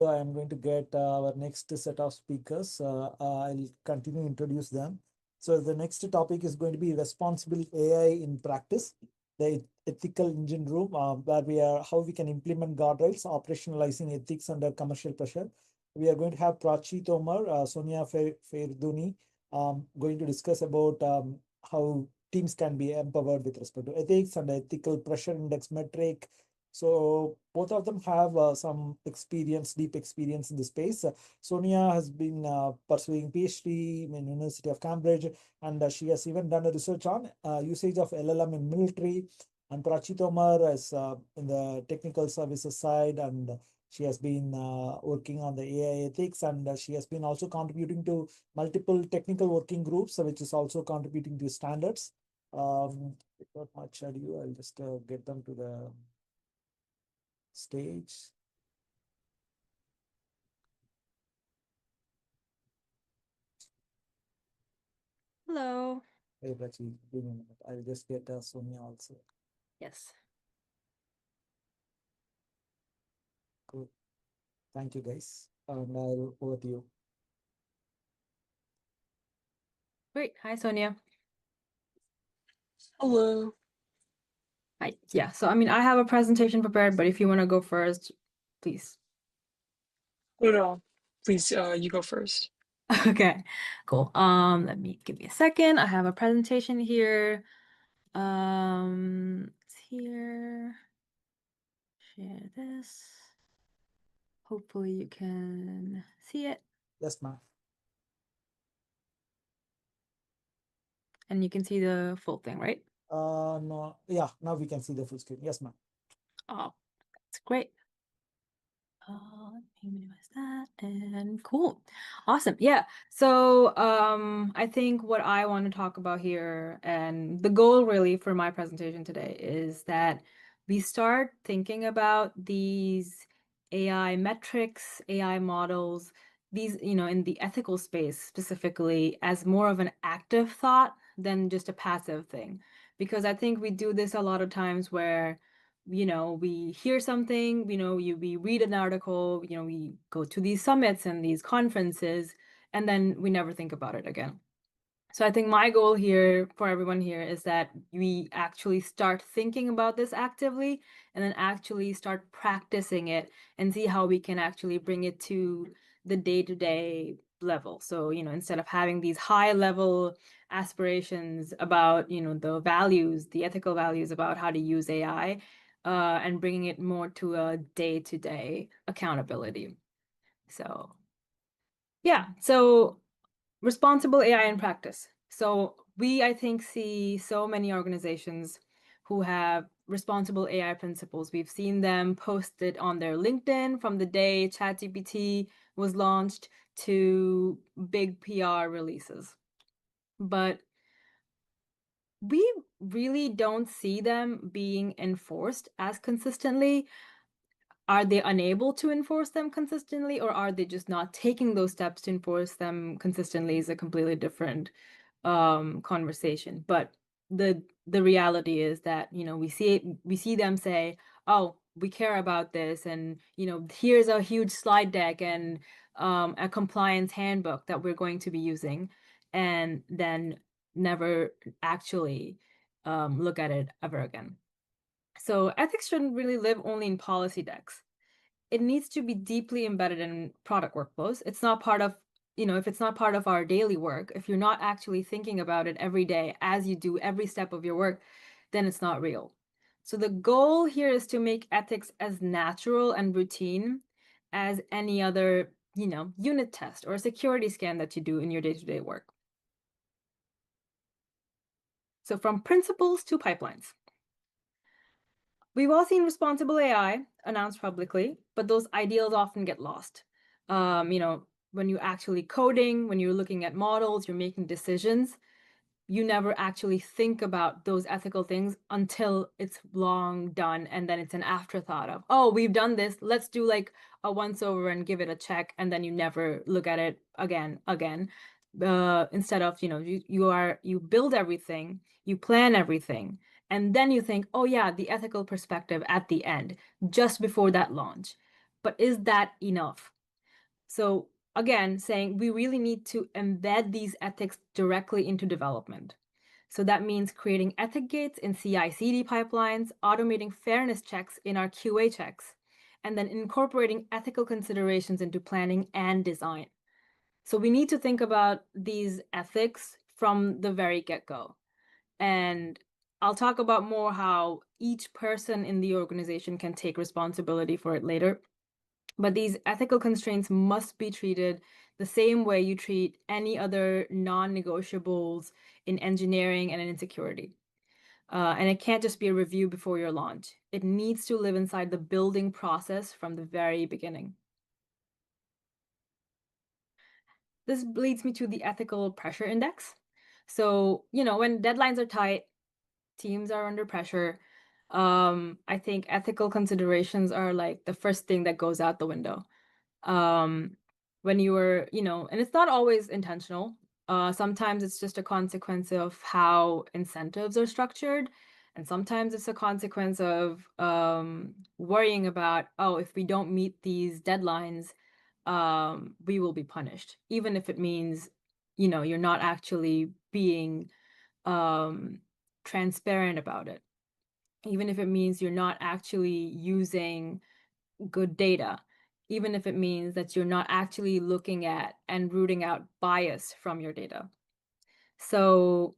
I am going to get our next set of speakers. I'll continue to introduce them. So the next topic is going to be responsible AI in practice, the ethical engine room, where we are how we can implement guardrails, operationalizing ethics under commercial pressure. We are going to have Prachi, Tomar, Sonia, Fereidooni, going to discuss about how teams can be empowered with respect to ethics and ethical pressure index metric. So both of them have some experience, deep experience in the space. Sonia has been pursuing PhD in University of Cambridge, and she has even done a research on usage of LLM in military. And Prachi Tomar is in the technical services side, and she has been working on the AI ethics, and she has been also contributing to multiple technical working groups, which is also contributing to standards. Without much ado, I'll just get them to the stage. Hello. Hey, Prachi, give me a minute. I'll just get Sonia also. Yes. Cool. Thank you, guys. And I'll over to you. Great. Hi, Sonia. Hello. Hi. Yeah. So, I have a presentation prepared, but if you want to go first, please. No, please, you go first. Okay. Cool. Let me give me a second. I have a presentation here. It's here. Share this. Hopefully you can see it. Yes, ma'am. And you can see the full thing, right? No, yeah, now we can see the full screen. Yes, ma'am. Oh, that's great. Let me minimize that and cool. Awesome. Yeah. So I think what I want to talk about here and the goal really for my presentation today is that we start thinking about these AI metrics, AI models, these, in the ethical space specifically as more of an active thought than just a passive thing. Because I think we do this a lot of times where we hear something, we read an article, we go to these summits and these conferences, and then we never think about it again. So I think my goal here for everyone here is that we actually start thinking about this actively and then actually start practicing it and see how we can actually bring it to the day-to-day level. So, instead of having these high level aspirations about, the values, the ethical values about how to use AI, and bringing it more to a day-to-day accountability. So, yeah. So responsible AI in practice. So I think, see so many organizations who have responsible AI principles. We've seen them posted on their LinkedIn from the day ChatGPT was launched to big PR releases. But we really don't see them being enforced as consistently. Are they unable to enforce them consistently, or are they just not taking those steps to enforce them consistently is a completely different conversation. But the reality is that, we see them say, oh, we care about this, and here's a huge slide deck and a compliance handbook that we're going to be using, and then never actually look at it ever again. So ethics shouldn't really live only in policy decks. It needs to be deeply embedded in product workflows. It's not part of, if it's not part of our daily work, if you're not actually thinking about it every day as you do every step of your work, then it's not real. So the goal here is to make ethics as natural and routine as any other, unit test or security scan that you do in your day-to-day work. So from principles to pipelines. We've all seen responsible AI announced publicly, but those ideals often get lost. When you're actually coding, when you're looking at models, you're making decisions, you never actually think about those ethical things until it's long done. And then it's an afterthought of, oh, we've done this. Let's do like a once over and give it a check. And then you never look at it again. Instead of, you build everything, you plan everything, and then you think, oh yeah, the ethical perspective at the end, just before that launch. but is that enough? So again, saying we really need to embed these ethics directly into development. So that means creating ethic gates in CI/CD pipelines, automating fairness checks in our QA checks, and then incorporating ethical considerations into planning and design. So we need to think about these ethics from the very get-go. And I'll talk about more how each person in the organization can take responsibility for it later. But these ethical constraints must be treated the same way you treat any other non-negotiables in engineering and in security. And it can't just be a review before your launch. It needs to live inside the building process from the very beginning. This leads me to the ethical pressure index. So, when deadlines are tight, teams are under pressure. I think ethical considerations are like the first thing that goes out the window. When you were, and it's not always intentional. Sometimes it's just a consequence of how incentives are structured. And sometimes it's a consequence of worrying about, oh, if we don't meet these deadlines, we will be punished, even if it means, you're not actually being transparent about it, even if it means you're not actually using good data, even if it means that you're not actually looking at and rooting out bias from your data. So,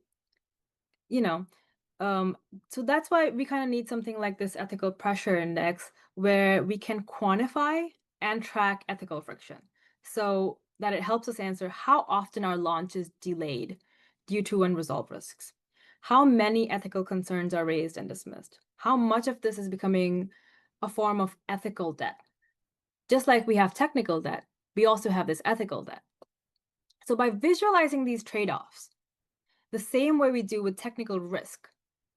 so that's why we kind of need something like this ethical pressure index where we can quantify and track ethical friction so that it helps us answer how often our launch is delayed due to unresolved risks. How many ethical concerns are raised and dismissed? How much of this is becoming a form of ethical debt? Just like we have technical debt, we also have this ethical debt. So by visualizing these trade-offs, the same way we do with technical risk,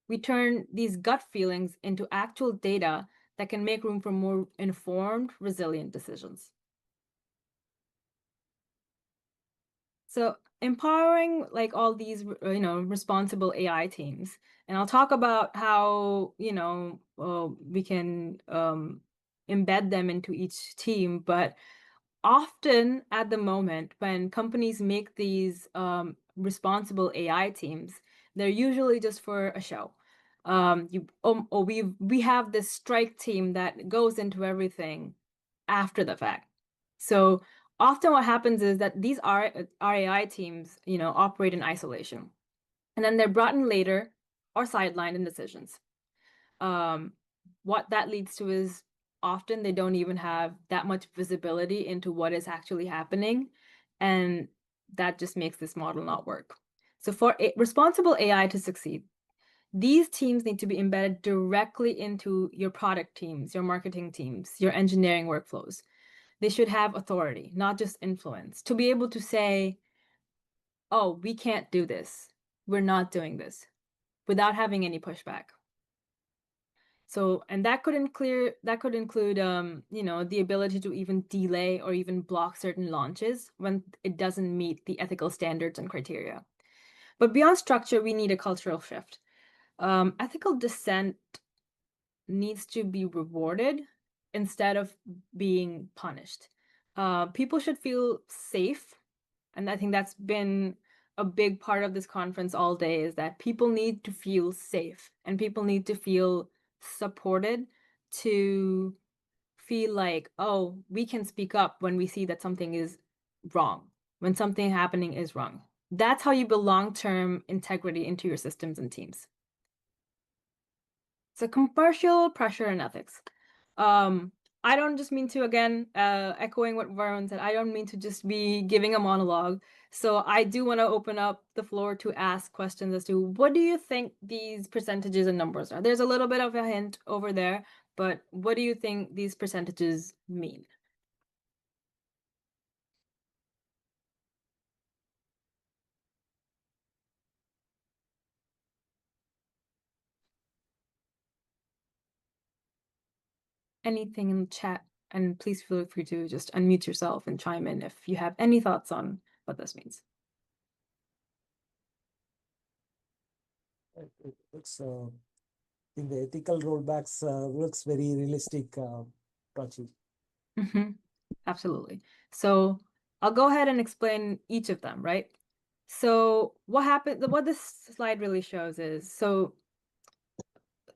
we turn these gut feelings into actual data that can make room for more informed, resilient decisions. So empowering like all these, responsible AI teams, and I'll talk about how, we can embed them into each team, but often at the moment when companies make these responsible AI teams, they're usually just for a show. We have this strike team that goes into everything after the fact. So often what happens is that these RAI teams, operate in isolation, and then they're brought in later or sidelined in decisions. What that leads to is often they don't even have that much visibility into what is actually happening, and that just makes this model not work. So for responsible AI to succeed, these teams need to be embedded directly into your product teams, your marketing teams, your engineering workflows. They should have authority, not just influence, to be able to say, oh, we can't do this. We're not doing this, without having any pushback. So, and that could include, the ability to even delay or even block certain launches when it doesn't meet the ethical standards and criteria. But beyond structure, we need a cultural shift. Ethical dissent needs to be rewarded instead of being punished. People should feel safe, and I think that's been a big part of this conference all day, is that people need to feel safe and people need to feel supported, to feel like, oh, we can speak up when we see that something is wrong, when something happening is wrong. That's how you build long-term integrity into your systems and teams. So commercial pressure and ethics. I don't just mean to, again, echoing what Varun said, I don't mean to just be giving a monologue. So I do want to open up the floor to ask questions as to what do you think these percentages and numbers are? There's a little bit of a hint over there, but what do you think these percentages mean? Anything in the chat, and please feel free to just unmute yourself and chime in if you have any thoughts on what this means. It looks, I think the ethical rollbacks looks very realistic, Prachi. Absolutely. So I'll go ahead and explain each of them, right? So what happened, what this slide really shows is, so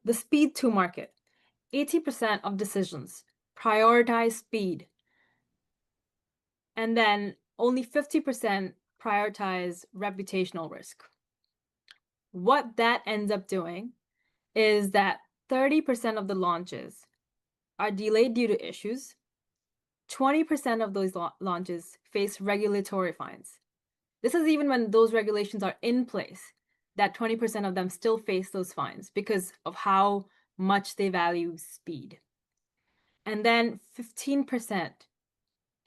the speed to market. 80% of decisions prioritize speed, and then only 50% prioritize reputational risk. What that ends up doing is that 30% of the launches are delayed due to issues. 20% of those launches face regulatory fines. This is even when those regulations are in place, that 20% of them still face those fines because of how much they value speed. And then 15%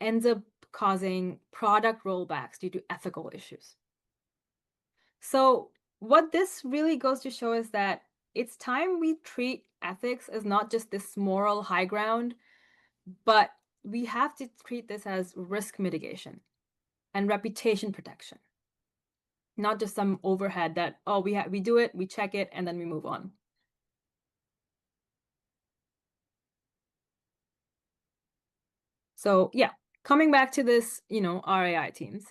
ends up causing product rollbacks due to ethical issues. So what this really goes to show is that it's time we treat ethics as not just this moral high ground, but we have to treat this as risk mitigation and reputation protection, not just some overhead that, oh, we do it, we check it, and then we move on. So yeah, coming back to this, RAI teams.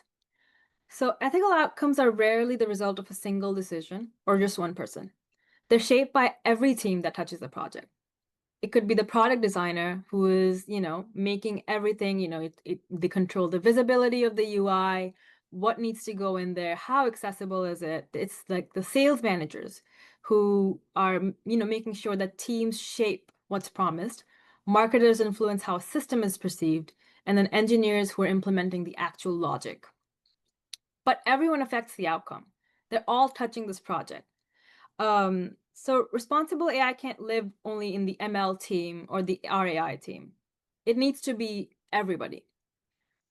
So ethical outcomes are rarely the result of a single decision or just one person. They're shaped by every team that touches the project. It could be the product designer who is, making everything, they control the visibility of the UI, what needs to go in there, how accessible is it? It's like the sales managers who are, making sure that teams shape what's promised, marketers influence how a system is perceived, and then engineers who are implementing the actual logic. But everyone affects the outcome. They're all touching this project. So responsible AI can't live only in the ML team or the RAI team. It needs to be everybody.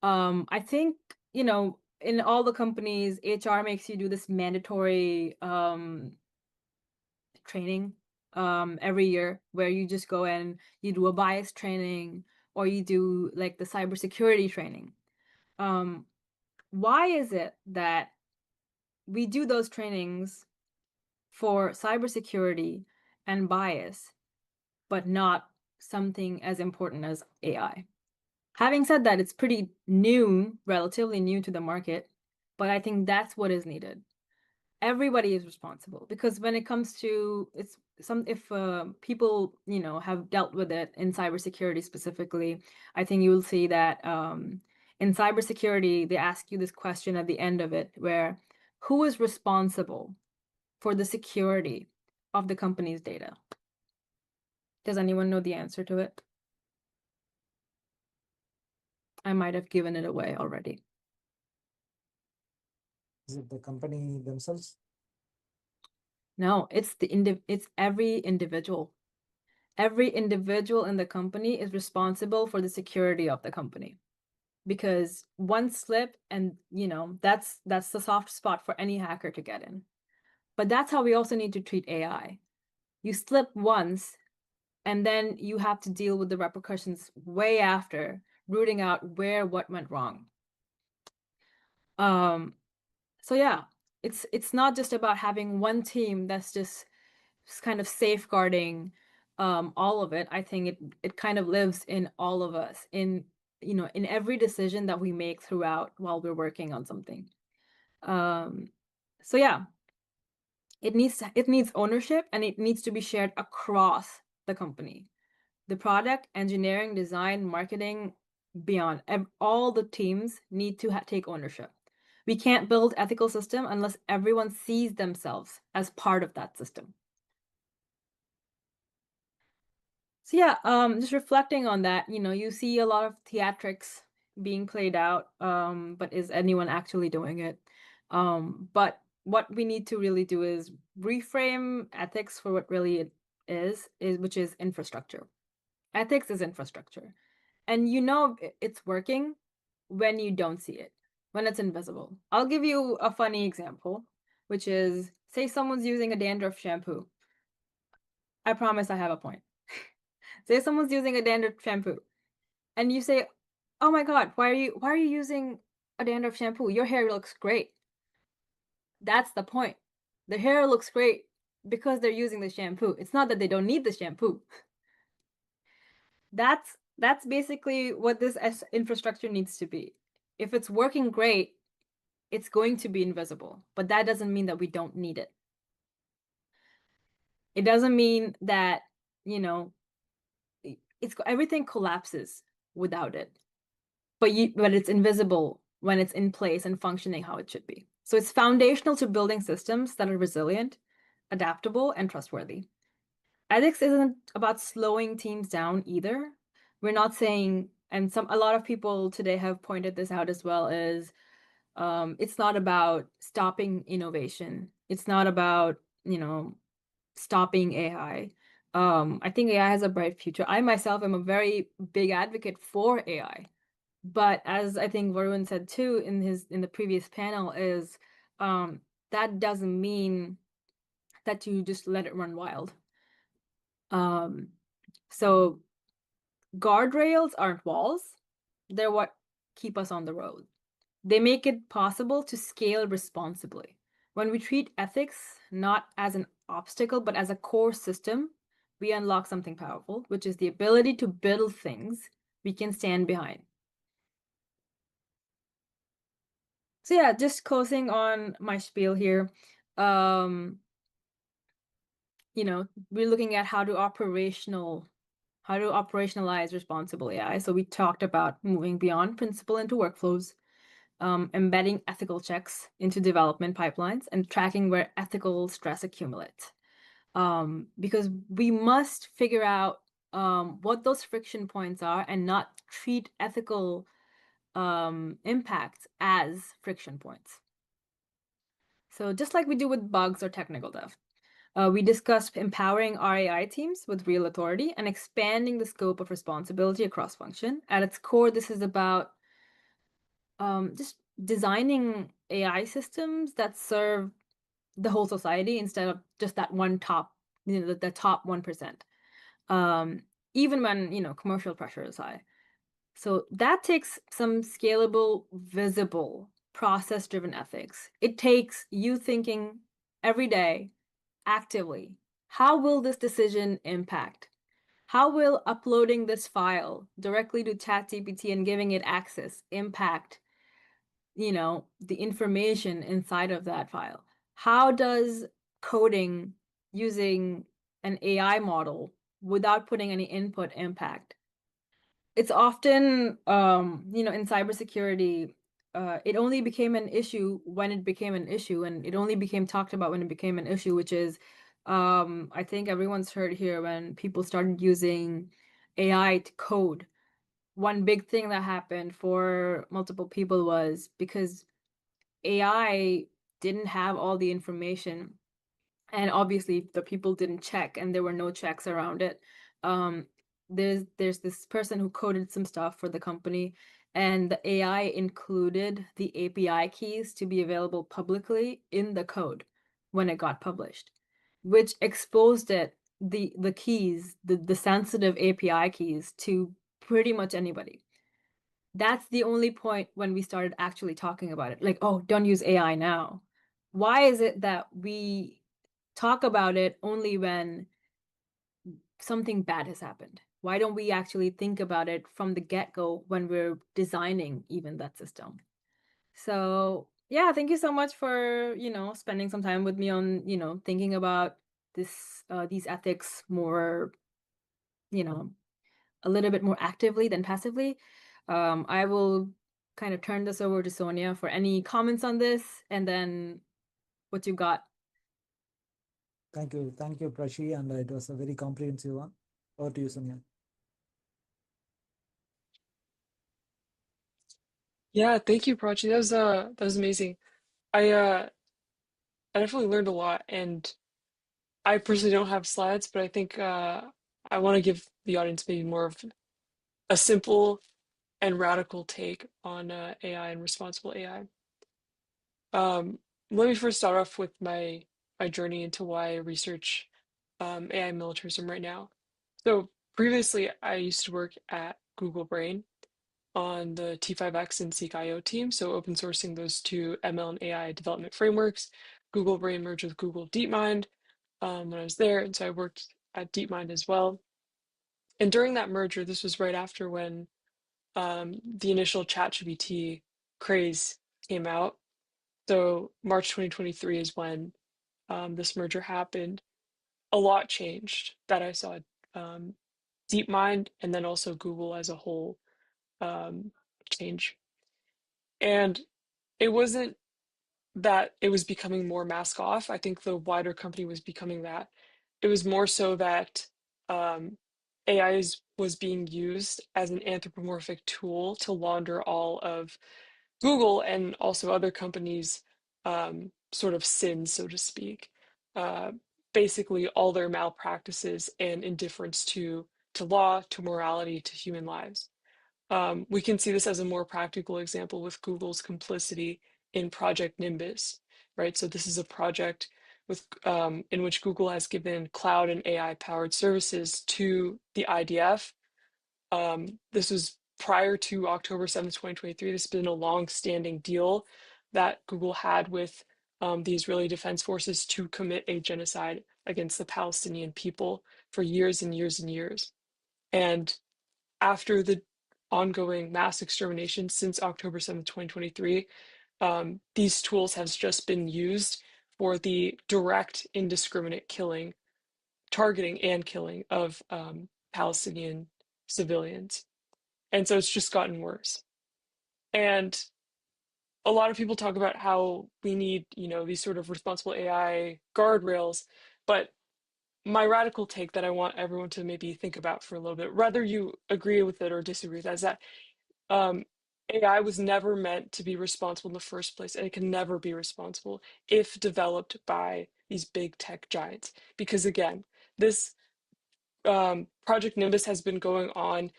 I think, in all the companies, HR makes you do this mandatory training every year where you just go and you do a bias training or you do like the cybersecurity training. Why is it that we do those trainings for cybersecurity and bias, but not something as important as AI? Having said that, it's pretty new, relatively new to the market, but I think that's what is needed. Everybody is responsible because when it comes to if people have dealt with it in cybersecurity specifically, I think you will see that in cybersecurity they ask you this question at the end of it, where who is responsible for the security of the company's data? Does anyone know the answer to it? I might have given it away already. Is it the company themselves? No, it's every individual. Every individual in the company is responsible for the security of the company. Because one slip and that's the soft spot for any hacker to get in. But that's how we also need to treat AI. You slip once and then you have to deal with the repercussions way after, rooting out what went wrong. So yeah, it's not just about having one team that's just kind of safeguarding all of it. I think it kind of lives in all of us, in every decision that we make throughout while we're working on something. So yeah, it needs ownership, and it needs to be shared across the company. The product, engineering, design, marketing, beyond, all the teams need to take ownership. We can't build ethical system unless everyone sees themselves as part of that system. So yeah, just reflecting on that, you see a lot of theatrics being played out, but is anyone actually doing it? But what we need to really do is reframe ethics for what really it is which is infrastructure. Ethics is infrastructure. And it's working when you don't see it, when it's invisible. I'll give you a funny example, which is, say someone's using a dandruff shampoo. I promise I have a point. Say someone's using a dandruff shampoo, and you say, "Oh my God, why are you using a dandruff shampoo? Your hair looks great." That's the point. The hair looks great because they're using the shampoo. It's not that they don't need the shampoo. That's That's basically what this infrastructure needs to be. If it's working great, it's going to be invisible, but that doesn't mean that we don't need it. It doesn't mean that, everything collapses without it. But it's invisible when it's in place and functioning how it should be. So it's foundational to building systems that are resilient, adaptable, and trustworthy. Ethics isn't about slowing teams down either. We're not saying, and a lot of people today have pointed this out as well, is it's not about stopping innovation. It's not about, stopping AI. I think AI has a bright future. I myself am a very big advocate for AI. But as I think Varun said too in the previous panel is that doesn't mean that you just let it run wild. So guardrails aren't walls. They're what keep us on the road. They make it possible to scale responsibly. When we treat ethics not as an obstacle, but as a core system, we unlock something powerful, which is the ability to build things we can stand behind. So yeah, just closing on my spiel here. We're looking at how to operationalize responsible AI. So we talked about moving beyond principle into workflows, embedding ethical checks into development pipelines, and tracking where ethical stress accumulates. Because we must figure out what those friction points are and not treat ethical impacts as friction points. So just like we do with bugs or technical debt, we discussed empowering RAI teams with real authority and expanding the scope of responsibility across function. At its core, this is about just designing AI systems that serve the whole society instead of just that one top, the top 1%. Even when, commercial pressure is high. So that takes some scalable, visible, process-driven ethics. It takes you thinking every day, actively, how will this decision impact? How will uploading this file directly to ChatGPT and giving it access impact, the information inside of that file? How does coding using an AI model without putting any input impact? It's often, in cybersecurity, it only became an issue when it became an issue, and it only became talked about when it became an issue, which is, I think everyone's heard here when people started using AI to code. One big thing that happened for multiple people was because AI didn't have all the information, and obviously the people didn't check, and there were no checks around it. There's this person who coded some stuff for the company, and the AI included the API keys to be available publicly in the code when it got published, which exposed the keys, the sensitive API keys to pretty much anybody. That's the only point when we started actually talking about it. Like, oh, don't use AI now. Why is it that we talk about it only when something bad has happened? Why don't we actually think about it from the get-go when we're designing even that system? So yeah, thank you so much for, spending some time with me on, thinking about these ethics more, a little bit more actively than passively. I will kind of turn this over to Sonia for any comments on this, and then what you got. Thank you, Prachi, and it was a very comprehensive one. Over to you, Sonia. Yeah, thank you, Prachi. That was amazing. I definitely learned a lot, and I personally don't have slides, but I think I want to give the audience maybe more of a simple and radical take on AI and responsible AI. Let me first start off with my journey into why I research AI militarism right now. So previously, I used to work at Google Brain on the T5X and Seek.io team, so open sourcing those two ML and AI development frameworks. Google Brain merged with Google DeepMind when I was there, and so I worked at DeepMind as well. And during that merger, this was right after when the initial ChatGPT craze came out. So March 2023 is when this merger happened. A lot changed that I saw. DeepMind and then also Google as a whole change. And it wasn't that it was becoming more mask off. I think the wider company was becoming that. It was more so that AI was being used as an anthropomorphic tool to launder all of Google and also other companies' sort of sins, so to speak. Uh, Basically, all their malpractices and indifference to law, to morality, to human lives. We can see this as a more practical example with Google's complicity in Project Nimbus, right? So this is a project with in which Google has given cloud and AI powered services to the IDF. This was prior to October 7th, 2023. This has been a long-standing deal that Google had with the Israeli Defense Forces to commit a genocide against the Palestinian people for years and years and years. And after the ongoing mass extermination since October 7th, 2023, these tools have just been used for the direct, indiscriminate killing, targeting and killing of Palestinian civilians. And so it's just gotten worse. And a lot of people talk about how we need, these sort of responsible AI guardrails, but my radical take that I want everyone to maybe think about for a little bit, whether you agree with it or disagree with that, is that um, AI was never meant to be responsible in the first place, and it can never be responsible if developed by these big tech giants. Because again, this Project Nimbus has been going on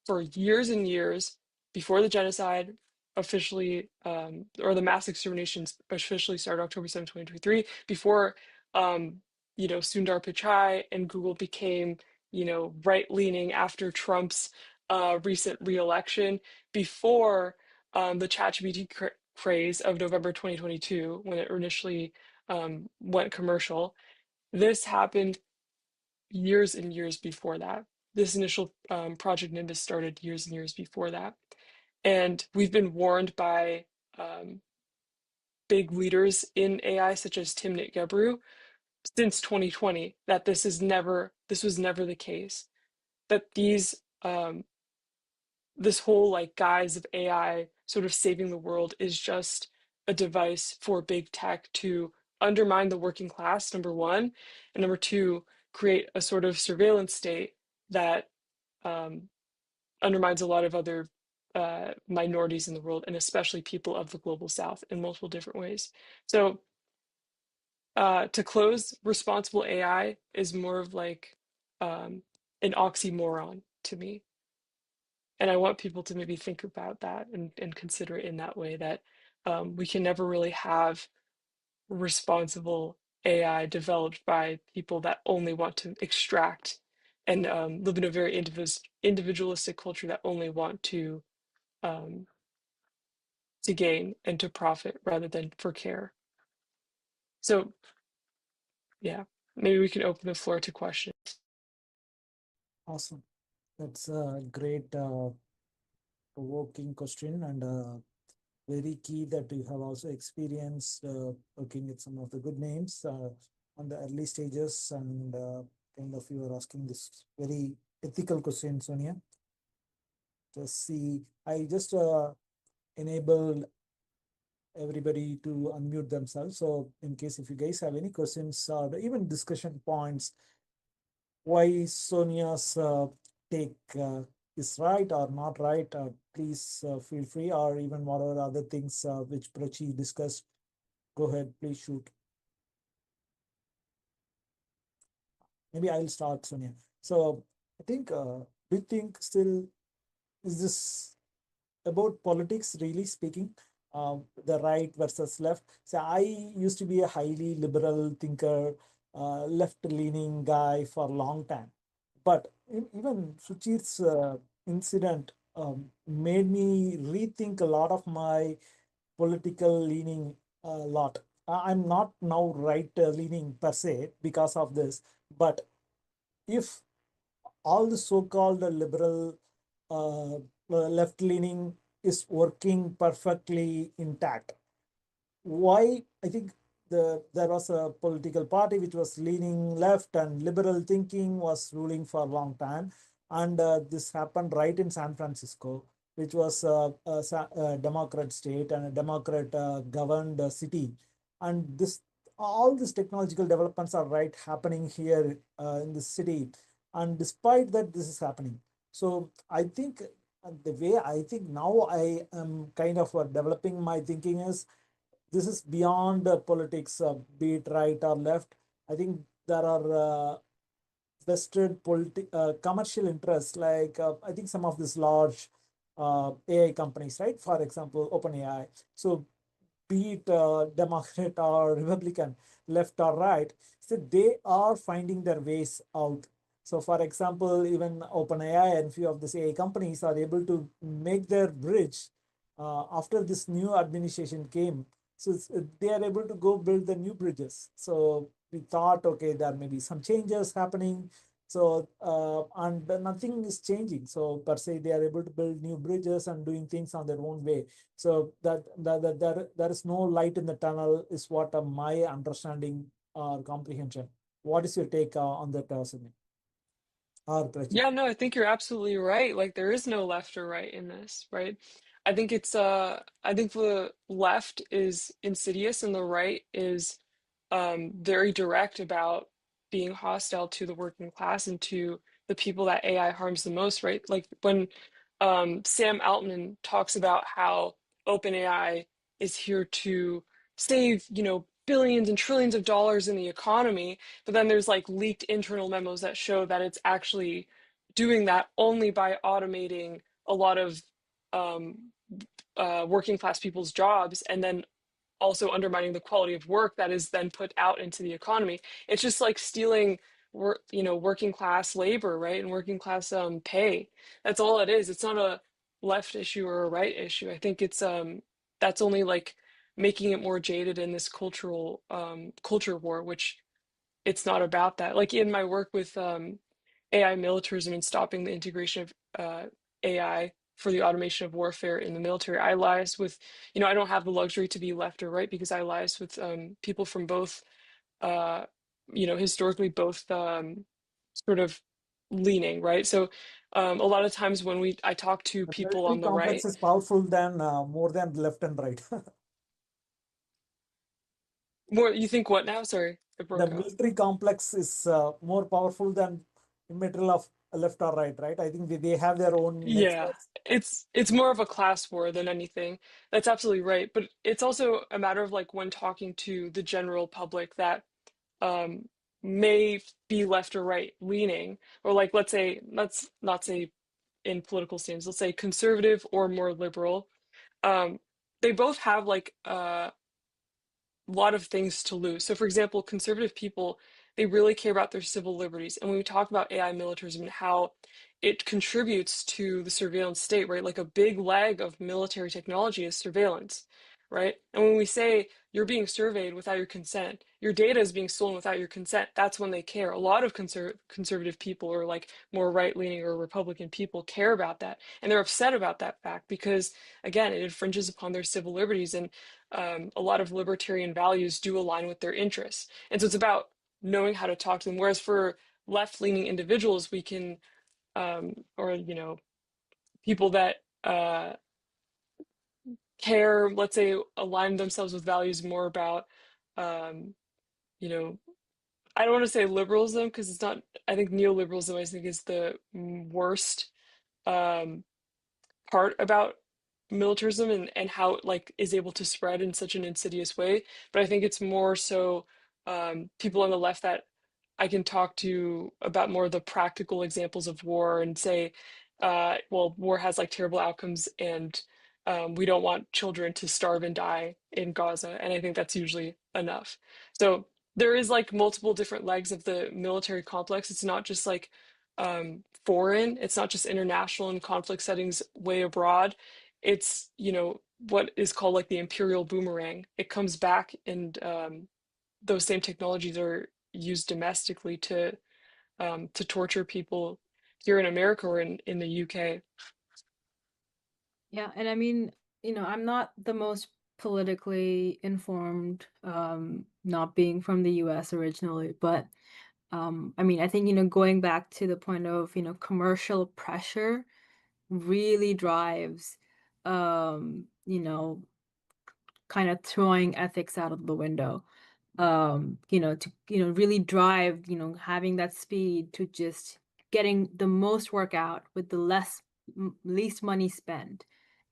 for years and years before the genocide officially, or the mass exterminations officially started October 7, 2023, before, Sundar Pichai and Google became, right-leaning after Trump's recent re-election, before the ChatGPT craze of November 2022, when it initially went commercial. This happened years and years before that. This initial Project Nimbus started years and years before that. And we've been warned by big leaders in AI, such as Timnit Gebru, since 2020, that this was never the case. That this whole like guise of AI sort of saving the world is just a device for big tech to undermine the working class, number one, and number two, create a sort of surveillance state that undermines a lot of other minorities in the world, and especially people of the global south in multiple different ways. So to close, responsible AI is more of like an oxymoron to me. And I want people to maybe think about that and consider it in that way, that we can never really have responsible AI developed by people that only want to extract and live in a very individualistic culture that only want um, to gain and to profit rather than for care. So yeah, maybe we can open the floor to questions. Awesome. That's a great provoking question, and very key that you have also experienced working with some of the good names on the early stages, and kind of you are asking this very ethical question, Sonia. Just see, I just enabled everybody to unmute themselves. So in case if you guys have any questions or even discussion points, why Sonia's take is right or not right, please feel free, or even whatever other things which Prachi discussed, go ahead, please shoot. Maybe I'll start, Sonia. So I think, do you think still, is this about politics, really speaking, the right versus left? So I used to be a highly liberal thinker, left-leaning guy for a long time. But even Suchir's incident made me rethink a lot of my political leaning a lot. I'm not now right leaning per se because of this, but if all the so-called liberal left-leaning is working perfectly intact. Why? I think there was a political party which was leaning left and liberal thinking was ruling for a long time. And this happened right in San Francisco, which was a Democrat state and a Democrat governed city. And all these technological developments are right happening here in the city. And despite that, this is happening. So I think the way I think now I am kind of developing my thinking is this is beyond politics, be it right or left. I think there are vested commercial interests, like I think some of these large AI companies, right? For example, OpenAI. So be it Democrat or Republican, left or right, so they are finding their ways out. So, for example, even OpenAI and few of these AI companies are able to make their bridge after this new administration came. So they are able to go build the new bridges. So we thought, okay, there may be some changes happening. So and nothing is changing. So per se, they are able to build new bridges and doing things on their own way. So there is no light in the tunnel is what my understanding or comprehension. What is your take on that, Sydney or Prachi? Yeah, no, I think you're absolutely right. Like there is no left or right in this, right? I think the left is insidious and the right is very direct about being hostile to the working class and to the people that AI harms the most, right? Like when Sam Altman talks about how OpenAI is here to save, billions and trillions of dollars in the economy, but then there's like leaked internal memos that show that it's actually doing that only by automating a lot of um, working class people's jobs and then also undermining the quality of work that is then put out into the economy. It's just like stealing working class labor, right? And working class pay. That's all it is. It's not a left issue or a right issue. I think it's that's only like making it more jaded in this culture war, which it's not about that. Like in my work with AI militarism and stopping the integration of AI for the automation of warfare in the military, I liaise with, I don't have the luxury to be left or right because I liaise with people from both, uh, historically both sort of leaning, right? So a lot of times when I talk to The people military on the complex right, is powerful than more than left and right. more, you think what now? Sorry, it The broke up. military complex is more powerful than middle of left or right, right? I think they have their own Yeah, experts. it's more of a class war than anything. That's absolutely right. But it's also a matter of like when talking to the general public that um may be left or right leaning, or like let's not say in political stance, let's say conservative or more liberal. Um, they both have like lot of things to lose. So, for example, conservative people, they really care about their civil liberties. And when we talk about AI militarism and how it contributes to the surveillance state, right? Like a big leg of military technology is surveillance, right? And when we say you're being surveyed without your consent, your data is being stolen without your consent, that's when they care. A lot of conservative people or like more right-leaning or Republican people care about that. And they're upset about that fact because, again, it infringes upon their civil liberties. And a lot of libertarian values do align with their interests. And so it's about knowing how to talk to them. Whereas for left-leaning individuals, we can, or, people that care, let's say, align themselves with values more about, um, you know, I don't want to say liberalism because it's not, I think neoliberalism, I think, is the worst um, part about militarism and how it like is able to spread in such an insidious way. But I think it's more so people on the left that I can talk to about more of the practical examples of war and say, well, war has like terrible outcomes and we don't want children to starve and die in Gaza. And I think that's usually enough. So there is like multiple different legs of the military complex. It's not just like foreign, it's not just international in conflict settings way abroad. It's, what is called like the imperial boomerang. It comes back and those same technologies are used domestically to torture people, here in America or in the UK. Yeah, and I mean, I'm not the most politically informed, not being from the US originally, but I mean, I think, going back to the point of, commercial pressure really drives, kind of throwing ethics out of the window. To really drive, having that speed to just getting the most work out with the least money spent,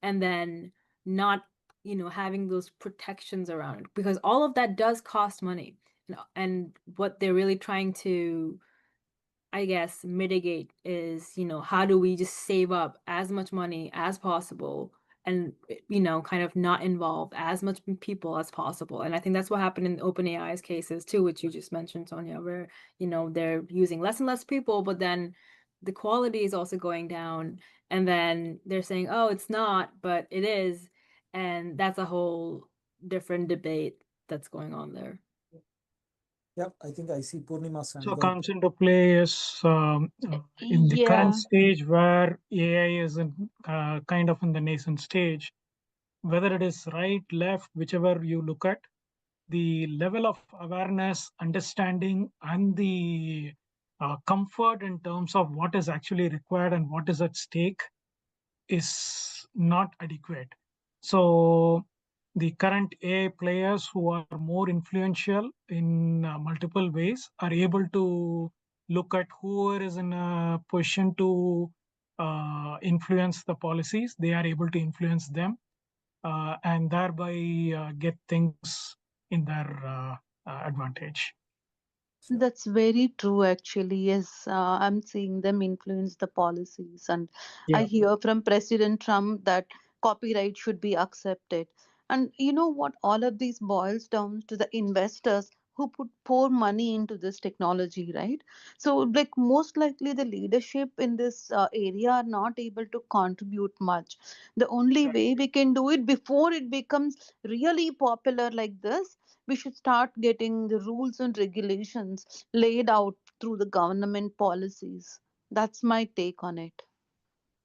and then not having those protections around it, because all of that does cost money. And what they're really trying to, I guess, mitigate is, how do we just save up as much money as possible, and, kind of not involve as much people as possible. And I think that's what happened in OpenAI's cases too, which you just mentioned, Sonia, where, they're using less and less people, but then the quality is also going down. And then they're saying, oh, it's not, but it is. And that's a whole different debate that's going on there. Yep, I think I see Purnima's hand. So Go ahead. comes into play is in the current stage where AI is kind of in the nascent stage, whether it is right, left, whichever you look at, the level of awareness, understanding, and the comfort in terms of what is actually required and what is at stake is not adequate. So the current AI players who are more influential in multiple ways are able to look at who is in a position to influence the policies. They are able to influence them and thereby get things in their advantage. That's very true, actually. Yes, I'm seeing them influence the policies. And I Yeah. hear from President Trump that copyright should be accepted. And you know what? All of these boils down to the investors who pour money into this technology, right? So, like, most likely the leadership in this area are not able to contribute much. The only way we can do it before it becomes really popular like this, we should start getting the rules and regulations laid out through the government policies. That's my take on it.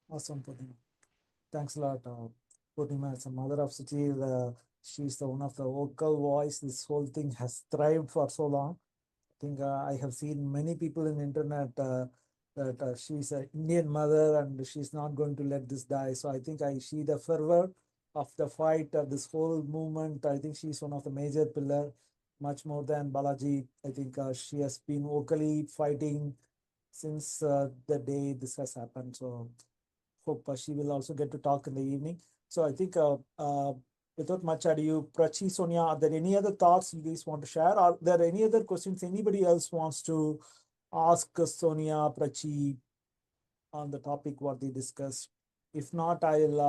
Awesome, Purnima. Thanks a lot, Purnima. As a mother of Suchir, she's the one of the vocal voice. This whole thing has thrived for so long. I think I have seen many people in the internet that she's an Indian mother and she's not going to let this die. So I think I see the fervor of the fight of this whole movement. I think she's one of the major pillar, much more than Balaji. I think she has been vocally fighting since the day this has happened. So hope she will also get to talk in the evening. So I think without much ado, Prachi, Sonia, are there any other thoughts you guys want to share? Are there any other questions anybody else wants to ask Sonia, Prachi on the topic what they discussed? If not, I'll